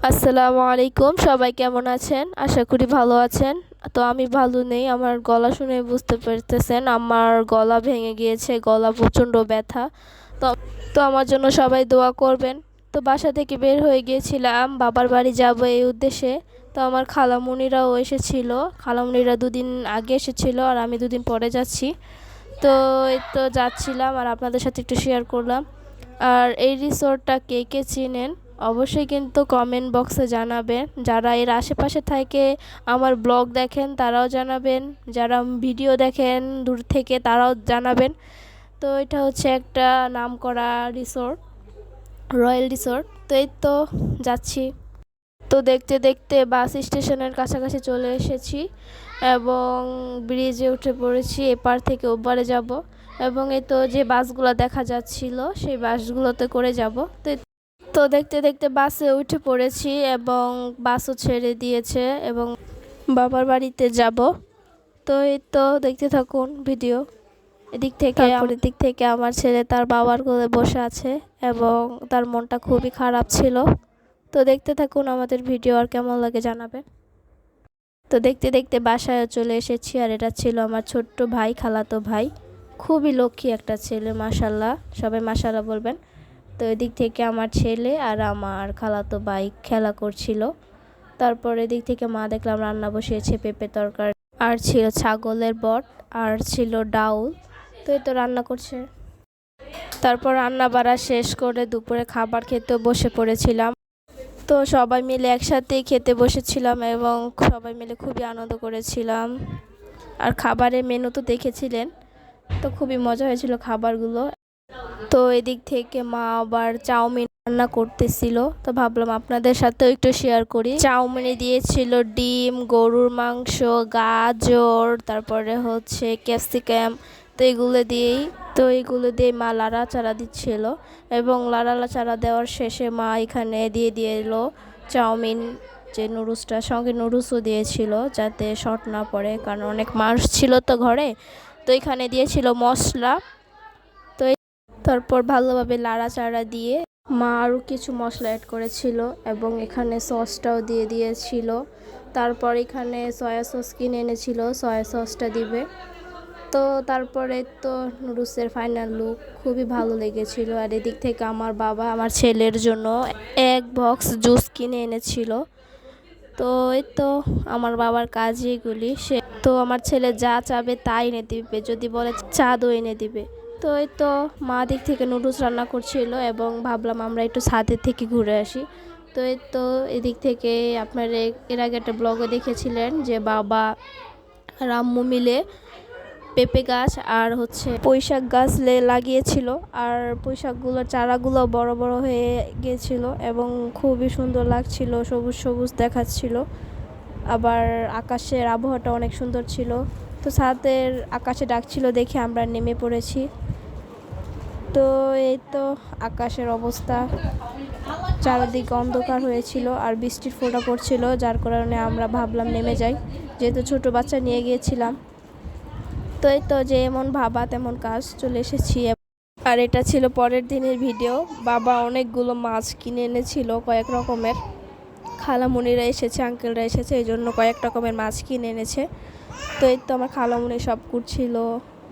আসসালামু আলাইকুম, সবাই কেমন আছেন? আশা করি ভালো আছেন। তো আমি ভালো নেই, আমার গলা শুনে বুঝতে পারতেছেন আমার গলা ভেঙে গিয়েছে, গলা প্রচণ্ড ব্যথা। তো তো আমার জন্য সবাই দোয়া করবেন। তো বাসা থেকে বের হয়ে গিয়েছিলাম, বাবার বাড়ি যাব এই উদ্দেশ্যে। তো আমার খালামণিরাও এসেছিল, খালামণিরা দুদিন আগে এসেছিল আর আমি দুদিন পরে যাচ্ছি। তো এই তো যাচ্ছিলাম আর আপনাদের সাথে একটু শেয়ার করলাম। আর এই রিসোর্টটা কে কে চিনেন অবশ্যই কিন্তু কমেন্ট বক্সে জানাবেন। যারা এর আশেপাশে থাকে, আমার ব্লগ দেখেন তারাও জানাবেন, যারা ভিডিও দেখেন দূর থেকে তারাও জানাবেন। তো এটা হচ্ছে একটা নামকরা রিসোর্ট, রয়্যাল রিসোর্ট। তো এই তো যাচ্ছি। তো দেখতে দেখতে বাস স্টেশনের কাছাকাছি চলে এসেছি এবং ব্রিজে উঠে পড়েছি, এপার থেকে ওপারে যাব। এবং এই তো যে বাসগুলো দেখা যাচ্ছিল সেই বাসগুলোতে করে যাব। তো তো দেখতে দেখতে বাসে উঠে পড়েছি এবং বাসও ছেড়ে দিয়েছে এবং বাবার বাড়িতে যাব। তো এই তো দেখতে থাকুন ভিডিও। এদিক থেকে আমার ছেলে তার বাবার কোলে বসে আছে এবং তার মনটা খুবই খারাপ ছিল। তো দেখতে থাকুন আমাদের ভিডিও, আর কেমন লাগে জানাবেন। তো দেখতে দেখতে বাসায় চলে এসেছি আর এটা ছিল আমার ছোট্ট ভাই, খালাতো ভাই। খুবই লক্ষ্মী একটা ছেলে, মাশাল্লাহ, সবাই মাশাল্লাহ বলবেন। তো এদিক থেকে আমার ছেলে আর আমার খালাতো ভাই খেলা করছিল। তারপর এদিক থেকে মা দেখলাম রান্না বসিয়েছে, পেঁপে তরকারি, আর ছিল ছাগলের বট, আর ছিল ডাউল। তো এই তো রান্না করছে। তারপর রান্না বাড়া শেষ করে দুপুরে খাবার খেতে বসে পড়েছিলাম। তো সবাই মিলে একসাথেই খেতে বসেছিলাম এবং সবাই মিলে খুবই আনন্দ করেছিলাম। আর খাবারের মেনু তো দেখেছিলেন, তো খুবই মজা হয়েছিল খাবারগুলো। তো এদিক থেকে মা আবার চাউমিন রান্না করতেছিল, তো ভাবলাম আপনাদের সাথেও একটু শেয়ার করি। চাউমিনে দিয়েছিল ডিম, গরুর মাংস, গাজর, তারপরে হচ্ছে ক্যাপসিকাম। তো এগুলো দিয়ে মা লাড়াচাড়া দিচ্ছিল এবং লাড়াচাড়া দেওয়ার শেষে মা এখানে দিয়ে এলো চাউমিন, যে নুডলসটা, সঙ্গে নুডলসও দিয়েছিল যাতে শর্ট না পড়ে, কারণ অনেক মানুষ ছিল তো ঘরে। তো এখানে দিয়েছিল মশলা। তো তারপর ভালোভাবে লাড়াচাড়া দিয়ে মা আরও কিছু মশলা অ্যাড করেছিল এবং এখানে সসটাও দিয়ে দিয়েছিল। তারপর এখানে সয়া সস কিনে এনেছিল, সয়া সসটা দিবে। তো তারপরে তো নুডলসের ফাইনাল লুক খুবই ভালো লেগেছিল। আর এদিক থেকে আমার বাবা আমার ছেলের জন্য এক বক্স জুস কিনে এনেছিল। তো এই তো আমার বাবার কাজ এগুলি, তো আমার ছেলে যা চাবে তাই এনে দিবে, যদি বলে চা দই এনে দিবে। তো এই তো মা দিক থেকে নুডলস রান্না করছিল এবং ভাবলাম আমরা একটু ছাদের থেকে ঘুরে আসি। তো এই তো এদিক থেকে আপনার এর আগে একটা ব্লগে দেখেছিলেন যে বাবা আর আম্মু মিলে পেঁপে গাছ আর হচ্ছে পুঁইশাক গাছ লাগিয়েছিল। আর পুঁইশাকগুলোর চারাগুলো বড় বড় হয়ে গিয়েছিল এবং খুবই সুন্দর লাগছিল, সবুজ সবুজ দেখাচ্ছিল। আবার আকাশের আবহাওয়াটা অনেক সুন্দর ছিল। তো ছাদের আকাশে ডাকছিল দেখে আমরা নেমে পড়েছি। তো এই তো আকাশের অবস্থা, চারিদিকে অন্ধকার হয়েছিল আর বৃষ্টির ফোঁটা পড়ছিল, যার কারণে আমরা ভাবলাম নেমে যাই, যেহেতু ছোট বাচ্চা নিয়ে গিয়েছিলাম। তো এই তো যে এমন ভাবা তেমন কাজ, চলে এসেছি। আর এটা ছিল পরের দিনের ভিডিও। বাবা অনেকগুলো মাছ কিনে এনেছিল কয়েক রকমের, খালামুনিরা এসেছে, আঙ্কেলরা এসেছে, এই জন্য কয়েক রকমের মাছ কিনে এনেছে। তো এই তো আমার খালামুনি সব করছিল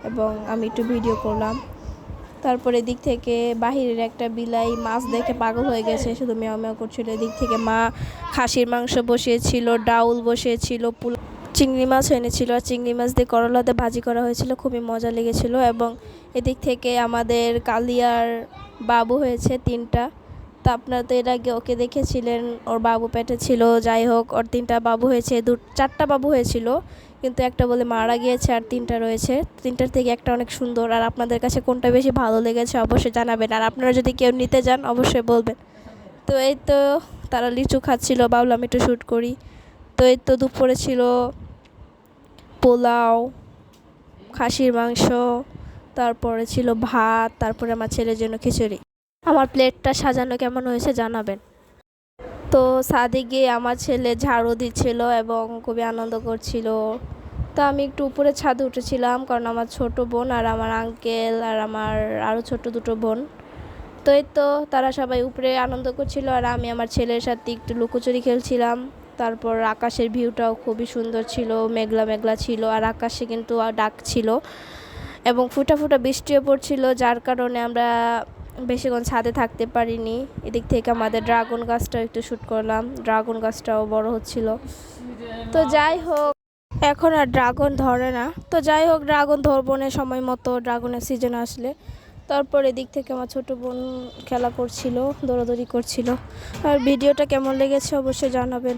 এবং আমি একটু ভিডিও করলাম। তারপরে দিক থেকে বাহিরের একটা বিলাই মাছ দেখে পাগল হয়ে গেছে, শুধু মেয়া মেয়া করছিল। এদিক থেকে মা খাসির মাংস বসিয়েছিল, ডাউল বসিয়েছিল, চিংড়ি মাছ এনেছিল, আর চিংড়ি মাছ দিয়ে করলাতে ভাজি করা হয়েছিল, খুবই মজা লেগেছিল। এবং এদিক থেকে আমাদের কালিয়ার বাবু হয়েছে 3টা। তো আপনারা তো এর আগে ওকে দেখেছিলেন, ওর বাবু পেটে ছিল। যাই হোক, ওর 3টা বাবু হয়েছে, 4টা বাবু হয়েছিল, কিন্তু একটা বলে মারা গিয়েছে আর 3টা রয়েছে। 3টার থেকে একটা অনেক সুন্দর। আর আপনাদের কাছে কোনটা বেশি ভালো লেগেছে অবশ্যই জানাবেন, আর আপনারা যদি কেউ নিতে যান অবশ্যই বলবেন। তো এই তো তারা লিচু খাচ্ছিল, ভাবলাম একটু শ্যুট করি। তো এই তো দুপুরে ছিল পোলাও, খাসির মাংস, তারপরে ছিল ভাত, তারপরে আমার ছেলের জন্য খিচুড়ি। আমার প্লেটটা সাজানো কেমন হয়েছে জানাবেন। তো ছাদে গিয়ে আমার ছেলে ঝাড়ু দিচ্ছিল এবং খুবই আনন্দ করছিল। তো আমি একটু উপরে ছাদে উঠেছিলাম, কারণ আমার ছোট বোন আর আমার আঙ্কেল আর আমার আরও ছোট 2টো বোন তো এই তো তারা সবাই উপরে আনন্দ করছিল আর আমি আমার ছেলের সাথে একটু লুকোচুরি খেলছিলাম। তারপর আকাশের ভিউটাও খুবই সুন্দর ছিল, মেঘলা মেঘলা ছিল আর আকাশে কিন্তু ডাক ছিল এবং ফুটা ফুটা বৃষ্টিও পড়ছিল, যার কারণে আমরা বেশিক্ষণ ছাদে থাকতে পারিনি। এদিক থেকে আমাদের ড্রাগন গাছটাও একটু শ্যুট করলাম, ড্রাগন গাছটাও বড় হচ্ছিল। তো যাই হোক, এখন আর ড্রাগন ধরে না, তো যাই হোক ড্রাগন ধরবো না সময় মতো, ড্রাগনের সিজন আসলে। তারপর এদিক থেকে আমার ছোট বোন খেলা করছিল, দৌড়াদৌড়ি করছিল। আর ভিডিওটা কেমন লেগেছে অবশ্যই জানাবেন।